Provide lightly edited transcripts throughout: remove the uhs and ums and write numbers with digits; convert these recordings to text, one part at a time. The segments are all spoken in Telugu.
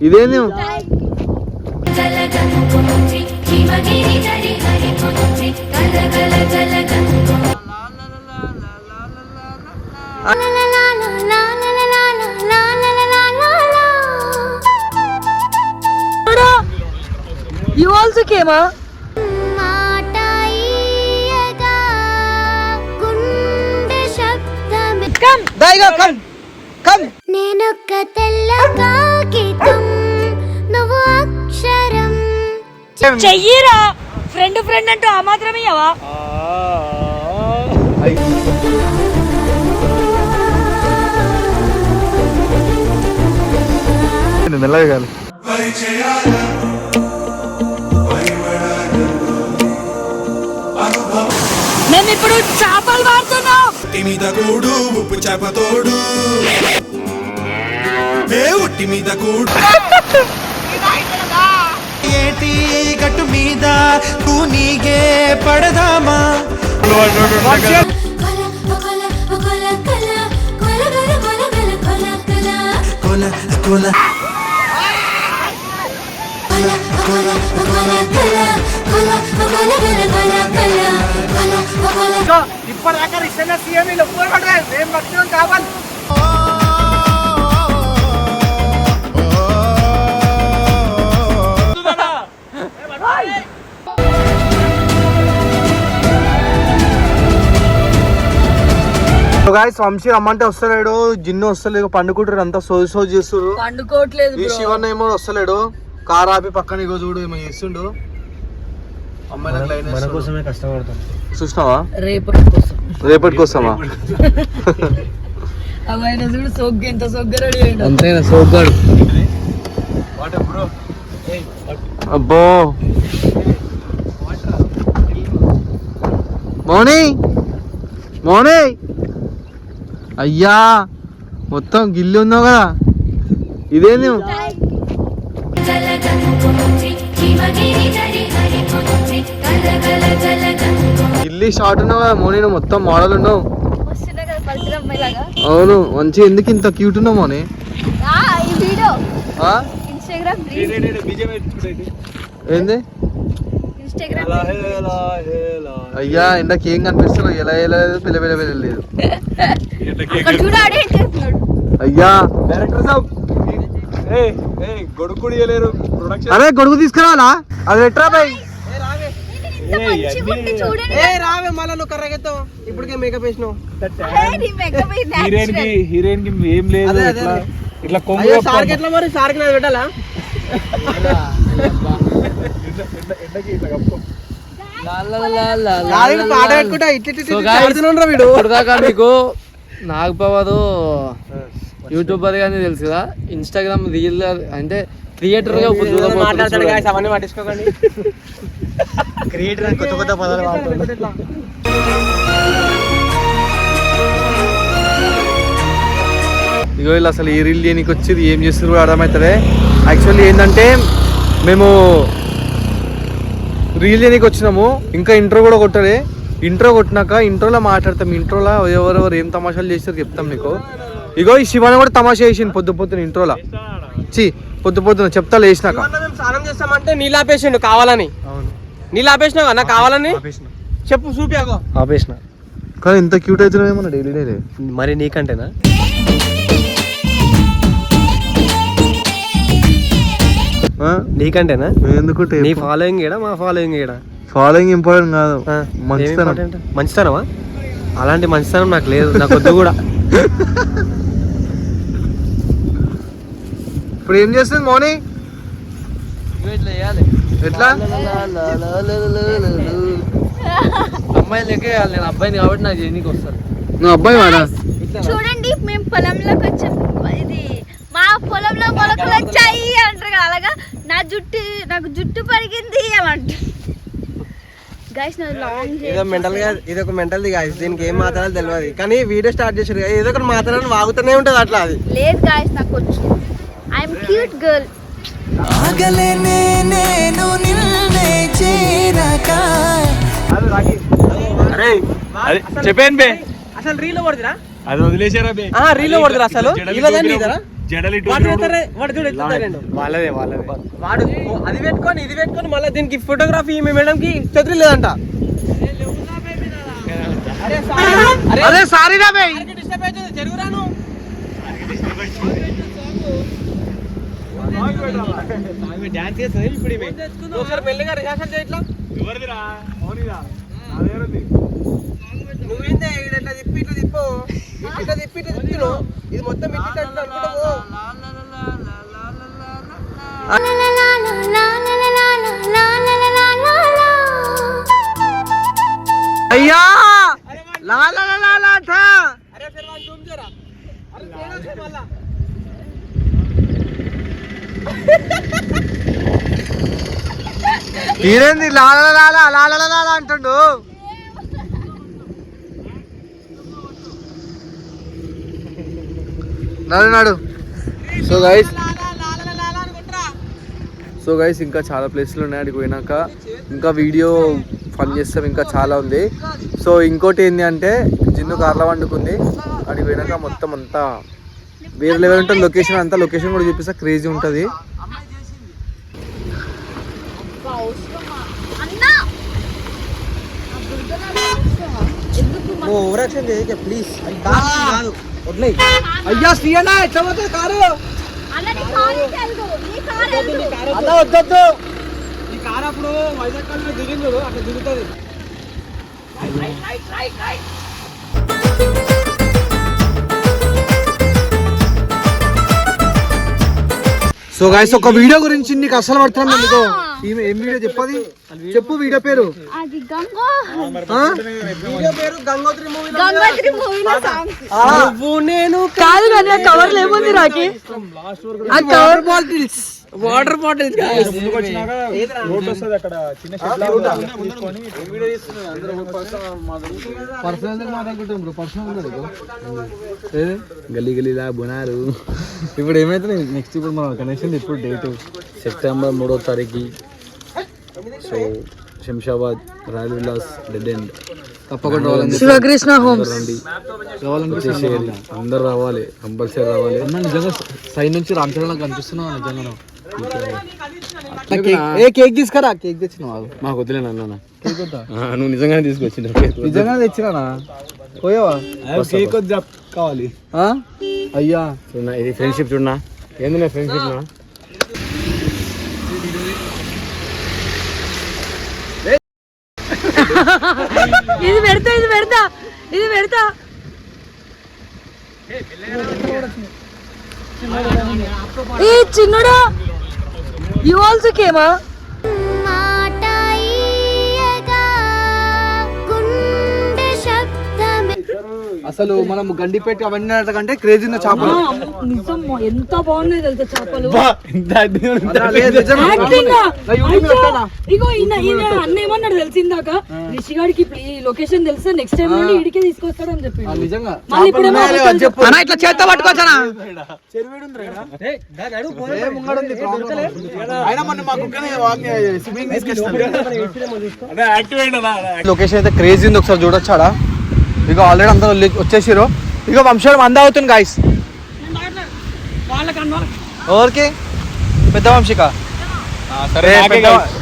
ఇదేంది You also came, huh? Come, Daiga, come, come. నేనొక్క తెల్ల కాగితం నువ్వు అక్షరం చెయ్యిరా ఫ్రెండ్ అంటూ ఆ మాత్రమే అవా మెల్లగా కాదు. మేము ఇప్పుడు చేపలు వాడుతున్నాం. మీద కూడు ఉప్పు చేపతోడు ఉట్టి మీద కూడు ఏటి గట్టు మీద నీగే పడదామా కొల కొల ఇప్పటిదాకా రిక్షా సీఎం కావాలి. వంశీ రమ్మంటే వస్తలేడు, జిన్ను వస్తలేదు, పండుకుంటారు అంతా సోజు చేస్తున్నారు. పండుకోవట్లేదు. ఈ శివన్ ఏమో వస్తలేడు, కార్ ఆపి పక్కన ఇగో చూడు ఏమో చేస్తుండు. అమ్మాయిలకు లైన్ మన కోసమే కష్టపడతాం. చూసినావా? రేపటి కోసమా? అవైనా చూడు సోగ్గా ఎంత సోగ్గా రెడీ అయ్యిండు. అంతేనా సోగ్గాడు. అబ్బో మోనీ అయ్యా మొత్తం గిల్లి ఉన్నావు కదా, ఇదేంది? గిల్లి షార్ట్ ఉన్నావు కదా మోనీ, నువ్వు మొత్తం మోడల్ ఉన్నావు. అవును మంచి. ఎందుకు ఇంత క్యూట్ ఉన్నావు మోనీ? ఏంది అయ్యా ఎండకి ఏం కనిపిస్తున్నావు? ఎలా లేదు పిల్ల పిల్ల పిల్ల లేదు అయ్యా. అరే గొడుగు తీసుకురావాలా? అది ఎట్రా బాయ్ రావే మళ్ళా నువ్వు కర్రగెత్తావు. ఇప్పటికే మేకప్ వేసినావు. హీరోయిన్ కి ఏం లేదు ఇట్లా సార్కి ఎట్లా మరి? సార్కి నాకు పెట్టాలా? పాట పెట్టుకుంటా ఇట్లా మీకు నాగబాబు యూట్యూబర్ గానీ తెలుసు కదా, ఇన్స్టాగ్రామ్ రీల్ అంటే క్రియేటర్ గా మాట్లాడతాడు. అవన్నీ పట్టించుకోకండి. క్రియేటర్ కొత్త కొత్త పదాలు వాడుతుంది. ఇగో వీళ్ళు అసలు ఈ రీల్ చేయడానికి వచ్చి ఏం చేస్తారు అర్థమవుతుంది. యాక్చువల్లీ ఏంటంటే మేము రీల్ చేయడానికి వచ్చినాము, ఇంకా ఇంట్రో కూడా కొట్టలే. ఇంట్రో కొట్టినాక ఇంట్రోలో మాట్లాడతాం. ఇంట్రోలో ఎవరెవరు ఏం తమాషాలు చేస్తారు చెప్తాం నీకు. ఇగో ఈ శివాని కూడా తమాషా చేసిండు పొద్దున ఇంట్రోలో. పొద్దున చెప్తా లేచినాక స్నానం చేస్తామంటే నీళ్ళు ఆపేసిండు కావాలని. నీళ్ళు ఆపేసినావు అన్న కావాలని చెప్పు చూపియాగో. ఆపేసిన కానీ ఇంత క్యూట్ అవుతున్నామేమో డైలీ డైలీ. మరి నీకంటేనా? నీకంటేనా? ఎందుకు నీ ఫాలోయింగ్ ఏడా మా ఫాలోయింగ్ ఏడా? ఫాలోయింగ్ ఇంపార్టెంట్ కాదు, మంచితనమా? అలాంటి మంచితనం నాకు లేదు, నాకు వద్దు కూడా. ఇప్పుడు ఏం చేస్తుంది మోనీ? ఇట్లా చేయాలి. ఎట్లా? అమ్మాయి లెక్క చేయాలి. నేను అబ్బాయిని కాబట్టి నాకు చేయనీకి వస్తాను. నువ్వు అబ్బాయి వాడా? చూడండి మేము పొలంలోకి వచ్చాం. ఇది మా పొలంలో మొలకలు వచ్చాయి అంటారు కదా, అలాగా నాకు జుట్టు పరిగింది అలంట. ఏదో మెంటల్ గా ఇది ఒక మెంటల్ గాయస్. దీనికి ఏం మాట్లాడాలో తెలియదు కానీ వీడియో స్టార్ట్ చేసారు ఏదో ఒకటి మాట్లాడాలని వాగుతూనే ఉంటది అట్లా. అది లేదు గాయస్, నాకు వచ్చు. I'm cute girl. చెప్పాను బే అసలు రీల్ పడుతురా? అది వదిలేసారా బే? రీల్ పడుతురా అసలు? జడలు ఇటు వాడు చూడు ఎట్లా వాళ్ళదే వాడు అది పెట్టుకొని ఇది పెట్టుకొని మళ్ళీ దీనికి ఫోటోగ్రఫీ మీ మేడంకి చదువు లేదంట. అరే సారీ రా బే డిస్టర్బ్ అవుతుంది జరుగురాను. డాన్స్ చేస్తుంది ఇప్పుడు ఒకసారి మెల్లిగా రిహార్సల్ చేయట్లా. ఎవరిదిరా మౌనిదా అదేరుంది నువ్వేందే ఇట్లా తిప్పి ఇట్లా తిప్పు ఇట్లా తిప్పి ఇట్లా తిప్పిను ఇది మొత్తం ఇట్లా అనుకుంటావు. అయ్యా లా లా లా లా లా ఠా. అరే ఫిర్ వాన్ జూమ్ జరా. అరే తేడా మళ్ళా ఈరేంది లా లా లా లా లా లా లా లా అంటుండు. నాడు సో గైస్ ఇంకా చాలా ప్లేస్లు ఉన్నాయి. అక్కడికి పోయినాక ఇంకా వీడియో ఫన్ చేస్తాం, ఇంకా చాలా ఉంది. సో ఇంకోటి ఏంటి అంటే జిన్ను కార్లో వండుకుంది. అక్కడికి పోయినాక మొత్తం అంతా వేరే లెవెల్ ఉంటుంది లొకేషన్ అంతా. లొకేషన్ కూడా చూపిస్తా, క్రేజీ ఉంటుంది. ఓవరాక్షన్ చేయకే ప్లీజ్. కాదు వదిలేయ్. అయ్యా శ్రీ అన్న ఎట్లా పోతుంది కారు? అలా వద్దొద్దు. ఈ కారు అప్పుడు వైజాగ్ కాలంలో దిగింది చూడు, అట్లా దిగుతుంది. సో గైస్ ఒక వీడియో గురించి నీకు అసలు పడుతున్నాను నీకు. ఏం వీడియో చెప్పది, చెప్పు వీడియో పేరు. అది గంగో వీడియో పేరు గంగోత్రి మూవీ. గంగోత్రి మూవీలో సాంగ్. నువ్వు నేను కాదు కానీ ఆ కవర్లు ఏముంది రాకి? ఆ కవర్ బాటిల్స్, వాటర్ బాటిల్స్. ముందుకు వచ్చినాక రోడ్ వస్తుంది అక్కడ చిన్న షెడ్ లాగా తీసుకొని వీడియో తీస్తున్నారు అందరూ పర్సనల్ మాట్లాడుకుంటాం బ్రో. పర్సనల్ గల్లీ గల్లీలా బునారు. ఇప్పుడు ఏమైతే నెక్స్ట్ ఇప్పుడు మన కనెక్షన్ ఇప్పుడు డేట్ సెప్టెంబర్ 3వ తారీఖు. So Shamshabad royal Vilas dead end తప్పకుండా రావాలని శివకృష్ణ హోమ్స్ రండి. రావాలని అందరు రావాలి, కంపల్సరీ రావాలి. నిజంగా సైడ్ నుంచి రామ్ చరణ్ కనిపిస్తున్నావు నిజంగా. ఏ కేక్ తీసుకురా. కేక్ తెచ్చినావా? మాకు వద్దులే నాన్న, కేక్ వద్దా? నువ్వు నిజంగానే తీసుకొచ్చిన నిజంగా తెచ్చినా పోయావా? కేక్ కావాలి. అయ్యా చూడన్నా, ఇది ఫ్రెండ్షిప్ చూడన్నా. ఏంది నా ఫ్రెండ్షిప్ నా? ఇది పెడతా ఇది పెడతా ఇది పెడతా. ఏ చిన్నడా, యు ఆల్సో కేమా? అసలు మనం గండిపెట్టి అవన్నీ కంటే క్రేజీ చేపలు. నిజం ఎంత బాగున్నాయి తెలుసా చేపలు. ఇగో ఈయన అన్న ఏమన్నాడు తెలిసిందాక, రిషిగాడికి లొకేషన్ తెలిస్తే నెక్స్ట్ టైం నుండి ఇడికే తీసుకొస్తాడు అని చెప్పి. నిజంగా మళ్ళీ ఇప్పుడేమో ఇట్లా చేత్తో పట్టుకోవచ్చా? లొకేషన్ అయితే క్రేజీ ఉంది, ఒకసారి చూడొచ్చాడా. ఇక ఆల్రెడీ అందరూ వచ్చేసారు. ఇక వంశాలు మంద అవుతుంది గాయస్. ఎవరికి? పెద్ద వంశిక.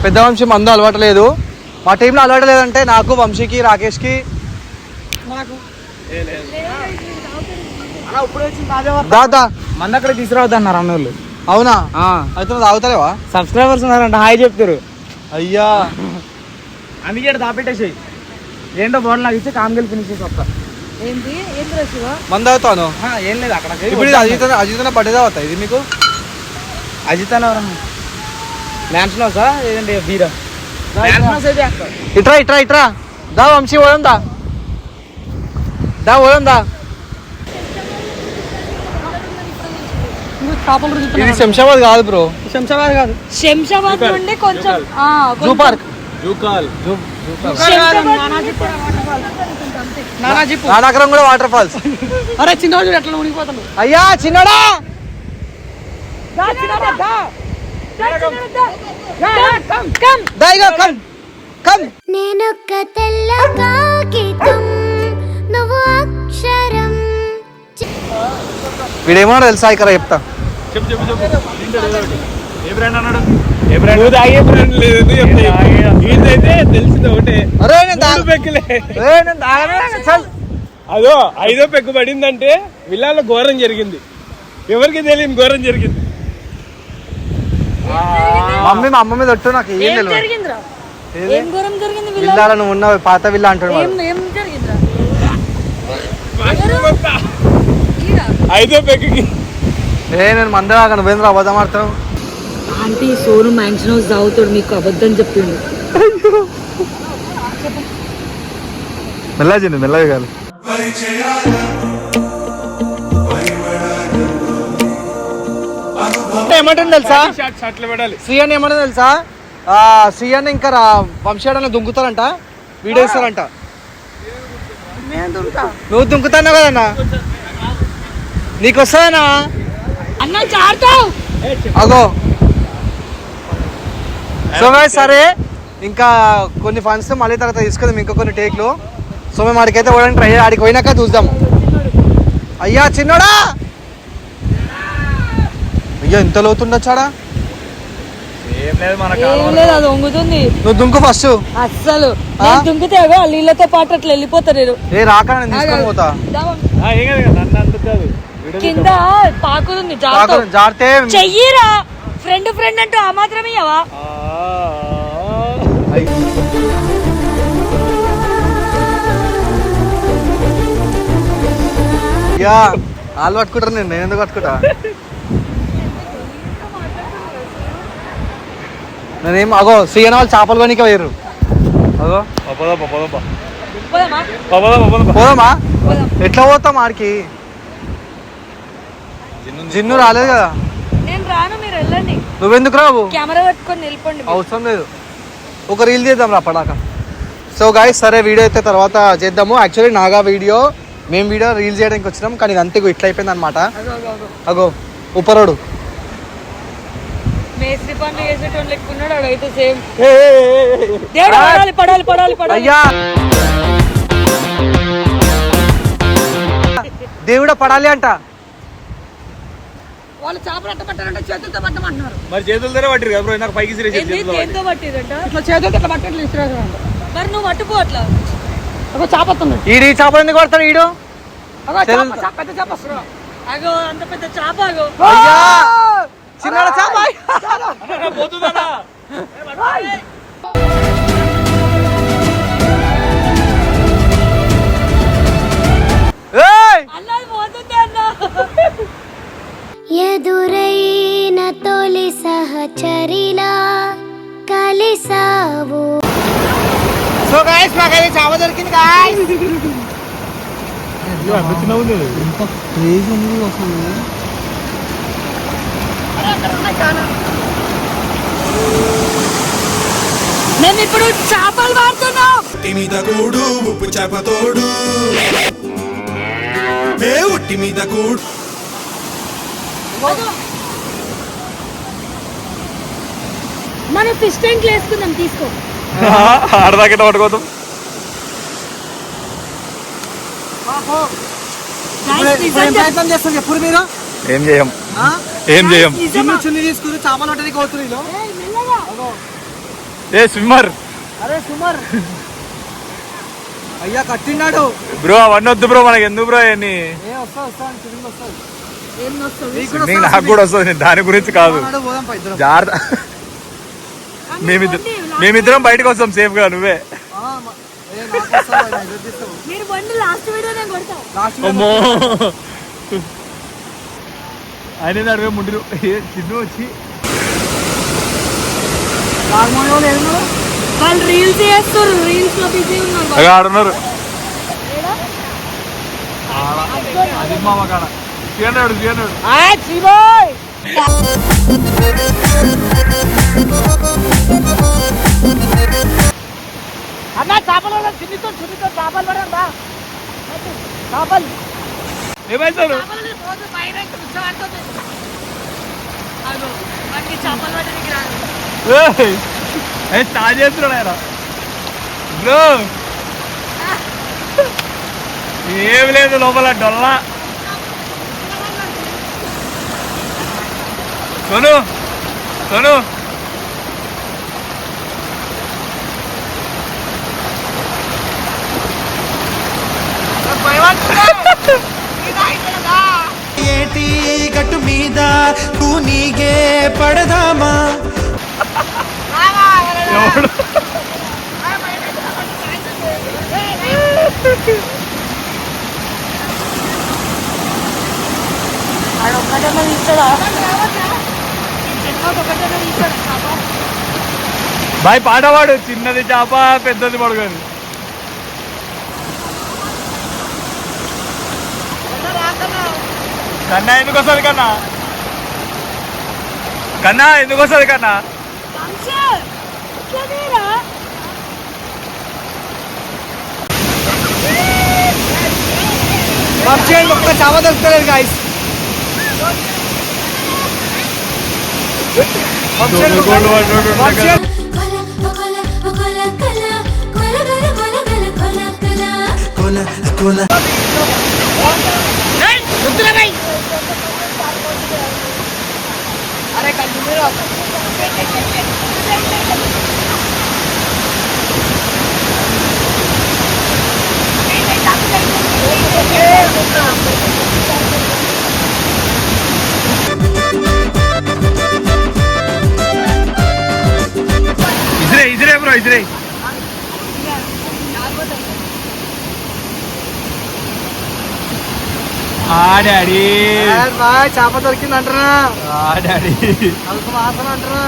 పెద్ద వంశీ మందు అలవాటు లేదు, మా టీంలో అలవాటు లేదంటే నాకు, వంశీకి, రాకేష్కి. దాదా మన అక్కడ తీసుకురావద్దన్నారు అన్నోళ్ళు. అవునా? అయితే తాగుతారేవా? సబ్స్క్రైబర్స్ ఉన్నారంట, హాయ్ చెప్తారు. అయ్యా అందుకే దాపెట్టేసాయి. ఏంటో బాటిల్ నాకు ఇచ్చి కామ్గల్ ఫినిష్ చేసి వస్తా. ఏంటి ఏం రా శివ? మంద అవుతాను. ఏం లేదు అక్కడ. ఇప్పుడు ఇది అజితన బర్త్డే అవుతా ఇది మీకు? అజిత్ అని ఎవరన్నా మ్యాన్స్లో సార్ ఏదండి బీరా ఇట్రా ఇట్రా ఇట్రా. దా వంశీ పోదాం, దా దా పోదాం దా. ఇది శంషాబాద్ కాదు బ్రో. శంషాబాద్ కాదు, శంషాబాద్ నుండి కొంచెం జూ పార్క్. నానాకరం కూడా వాటర్ ఫాల్స్. అరే చిన్నవాడు ఎట్లా మునిగిపోతాను. అయ్యా చిన్నడా, నేనొక్క తెల్ల కాగితం నువ్వు అక్షరం. వీడేమో తెలుసా ఇక్కడ చెప్తా. చెప్పు చెప్పు చెప్పు ఏ బ్రాండ్ అన్నాడు ఏ బ్రాండ్ నువ్వు తాగే బ్రాండ్ లేదు ఇదైతే తెలిసింది ఒకటే అరే పెక్కులే అదో 5వ పెక్కు పడిందంటే విల్లాలో ఘోరం జరిగింది ఎవరికి తెలియని ఘోరం జరిగింది మమ్మీ మా అమ్మ మీద ఒట్టు నాకు ఏం ఏం తెలియదు జరిగిందిరా ఏం ఘోరం జరిగింది విల్లాల నువ్వు ఉన్న పాత విల్లా అంటాడు వాడు. ఏం జరిగిందిరా 5వ పెక్కుకి నేను మందగా నువ్వేంద్ర అబద్ధం ఆడతావు ఆంటీ సోను మ్యాన్షన్ హౌస్ తాగుతాడు మీకు అబద్ధం చెప్పిండు మెల్లగా చెంది మెల్లగా కాదు ఏమంటుంది తెలుసా షాట్లు పడాలి శ్రీయన్ ఏమంటుంది తెలుసా శ్రీయన్ ఇంకా వంశాడని దుంకుతారంట వీడియో ఇస్తారంట నువ్వు దుంకుతాన్నావు కదన్నా నీకు వస్తుందన్నా అన్న చాడతావు అగో సో గైస్ సరే ఇంకా కొన్ని ఫండ్స్ మళ్ళీ తర్వాత తీసుకుందాం ఇంకా కొన్ని టేక్లు సో మేము ఆడికైతే పోవడానికి ట్రై ఆడికి పోయినాక చూద్దాము అయ్యా చిన్నోడా అయ్యా ఎంత లోతుండొచ్చాడా ఏం లేదు మన ఏం లేదు అది వంగుతుంది నువ్వు దుంకు ఫస్ట్ అస్సలు నేను దుంకితే అగో ఆ నీళ్ళతో పాటు అట్లా వెళ్ళిపోతారు నేను ఏ రాక నేను తీసుకొని పోతా ఏం కాదు నన్ను అందుకు కాదు కింద పాకుతుంది జాగ్రత్త జారితే చెయ్యిరా ఫ్రెండ్ అంటూ ఆ మాత్రమే ఇయ్యవా యా వాళ్ళు పట్టుకుంటారు నేను ఎందుకు పట్టుకుంటా నేనేం అగో సీఎన్ వాళ్ళు చేపలు కొనికే పోయారు అగో పోదామా ఎట్లా పోతాం ఆడికి జిన్ను రాలేదు కదా నేను రాను మీరు వెళ్ళండి నువ్వెందుకు రావు కెమెరా పట్టుకొని నిలపండి అవసరం లేదు ఒక రీల్ చేద్దాం రా పడాక సో గాయస్ సరే వీడియో అయితే తర్వాత చేద్దాము యాక్చువల్లీ నాగా వీడియో మేము వీడియో రీల్ చేయడానికి వచ్చినాం కానీ అంతే ఇట్లా అయిపోయింది అనమాట అగో ఉపరోడు మేస్త్రి పనులు చేసేటోళ్ళు లెక్కున్నాడు అడైతే సేమ్ దేవుడు పడాలి అయ్యా దేవుడా పడాలి అంట వాళ్ళు చేపలు అట్ట పట్టారంటే చేతులతో పట్టమంటున్నారు మరి చేతులతోనే పట్టిరు కదా బ్రో నాకు పైకి సిరేసి దేంతో పట్టిరంట ఇట్లా చేతులతో ఇట్లా పట్టట్లు ఇస్తారు మరి నువ్వు పట్టుకో అట్లా అగో చేప వస్తుంది ఈడు ఈ చేపలు ఎందుకు పడతాడు ఈడు పెద్ద చేప వస్తుంది అగో అంత పెద్ద చేప అగో అయ్యా చిన్న చేప పోతుందా అన్నది పోతుంది అన్న ఎదురైన తొలి సహచరిలా కలిసావు. సో గైస్ మాకైతే చేప దొరికింది గాయ్స్ మేము ఇప్పుడు చేపలు వాడుతున్నాం ఉట్టి మీద కూడు ఉప్పు చేప తోడు ఉట్టి మీద కూడు మనం ఫిష్ ట్యాంక్ వేసుకుందాం తీసుకో ఆడదాకెట్ట పట్టుకోతాం ప్రయత్నం చేస్తాం ఎప్పుడు మీరు ఏం చేయం చున్ని తీసుకుని చేపలు పట్టడానికి అవుతుంది ఏ స్విమ్మర్ అరే సుమర్ అయ్యా కట్టినాడు బ్రో అవన్నీ వద్దు బ్రో మనకి ఎందుకు బ్రో అవన్నీ స్విమ్మింగ్ నాకు కూడా వస్తుంది నేను దాని గురించి కాదు జాగ్రత్త మేమిద్దరం బయటకు వస్తాం సేఫ్ గా నువ్వే మీరు బండి లాస్ట్ వీడియో నేను కొడతా అమ్మో ఆయన అడిగే ముందు చిన్ను వచ్చి వాళ్ళు రీల్స్ చేస్తారు రీల్స్ లో బిజీ ఉన్నారు అగా ఆడున్నారు అది మామ కాడ చేయనాడు అన్న చేపలు చిన్నితో చేపలు పడండి చేపలు ఏమైతారు చేపలు పట్టడానికి రాదు స్టార్ట్ చేస్తున్నాడు ఆయన బ్రో ఏమి లేదు లోపల డొల్లా సోను సోను ఏటి గట్టు మీద కూనీగే పడదామా ఎవడు ఆడ ఒక్కటన్నా తీస్తాడా ఒకటన్నా తీస్తాడు బాయ్ పాట పాడు చిన్నది చేప పెద్దది పడుకొని కన్నా ఎందుకు వస్తుంది కన్నా కన్నా ఎందుకు వస్తుంది కన్నా ఒక్క చాప దొరుకుతలేదు గాయస్. కొల కొల ఇదిరే ఇదిరే బ్రో ఇదిరే డాడీ బాయ్ చేప దొరికింది అంటారా, డాడీ అల్ప వాసన అంటారా.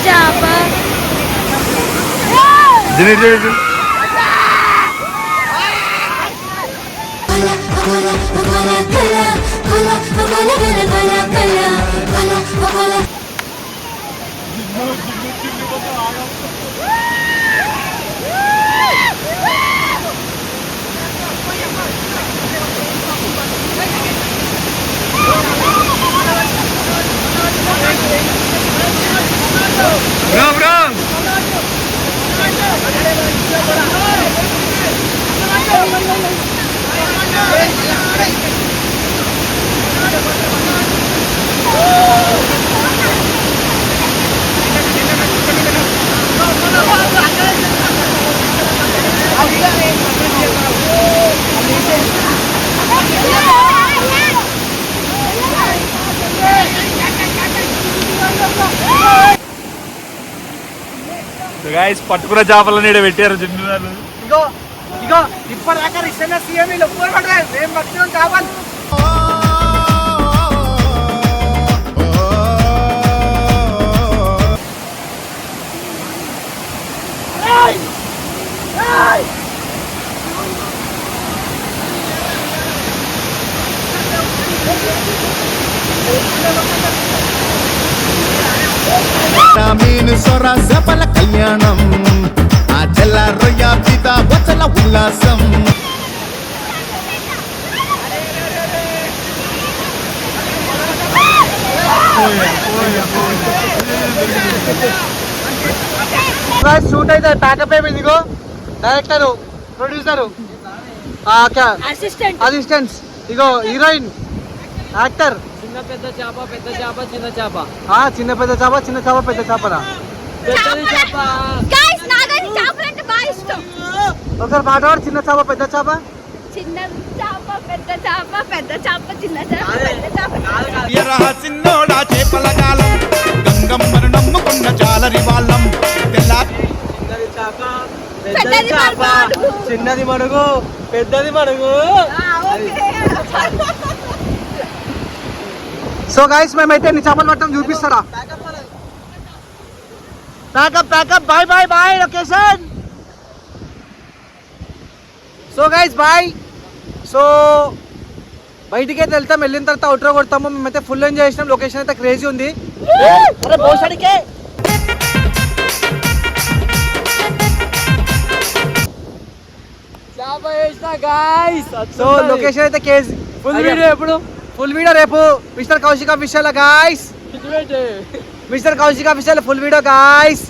చేప బ్రో బ్రో గాయస్ పట్టుకున్న చేపలని ఈడ పెట్టారు చిన్న ఇగో ఇగో ఇప్పటిదాకా రిక్షన సీఎం వీళ్ళు ఒప్పుకొని పడలేదు, మేము పట్టుకున్నాం చేపలు. మీను సొర సఫల కళ్యాణం ఆ జల రొయ్య పిత వచల ఉల్లాసం షూట్ అయితే ప్యాకప్ అయిపోయింది. ఇగో డైరెక్టర్, ప్రొడ్యూసర్, అసిస్టెంట్ అసిస్టెంట్స్, ఇగో హీరోయిన్, యాక్టర్. చిన్న పెద్ద చేప పెద్ద చేప చిన్న చేప చిన్న పెద్ద చేప చిన్న చేప పెద్ద చేపనా. పెద్దది చేప గైస్ నాకైతే చేపలంటే బాగా ఇష్టం. ఒకసారి మాట వాడు, చిన్న చేప పెద్ద చేప. చిన్న చేప పెద్ద చేప పెద్ద చేప చిన్న చేప పెద్ద చేప చిన్నోడా చేపల కాలం గంగమ్మను నమ్ముకున్న జాలరి వాళ్ళం పెద్దది మడుగు. చిన్నది మడుగు పెద్దది మడుగు. ఓకే సో గైస్ మేమైతే నీ చేపలు పట్టడం చూపిస్తారా. Pack up pack up bye bye bye location. So guys bye. So బయటికి అయితే వెళ్తాం, వెళ్ళిన తర్వాత అవుట్రో కొడతాము. మేమైతే ఫుల్ ఎంజాయ్ చేసినాం, లొకేషన్ అయితే క్రేజీ ఉంది. చేప వేసిన గాయ్స్. సో లొకేషన్ అయితే కేజీ. ఫుల్ వీడియో ఎప్పుడు? ఫుల్ వీడియో రేపు Mister Kaushik official guys. Mister Kaushik official full video guys.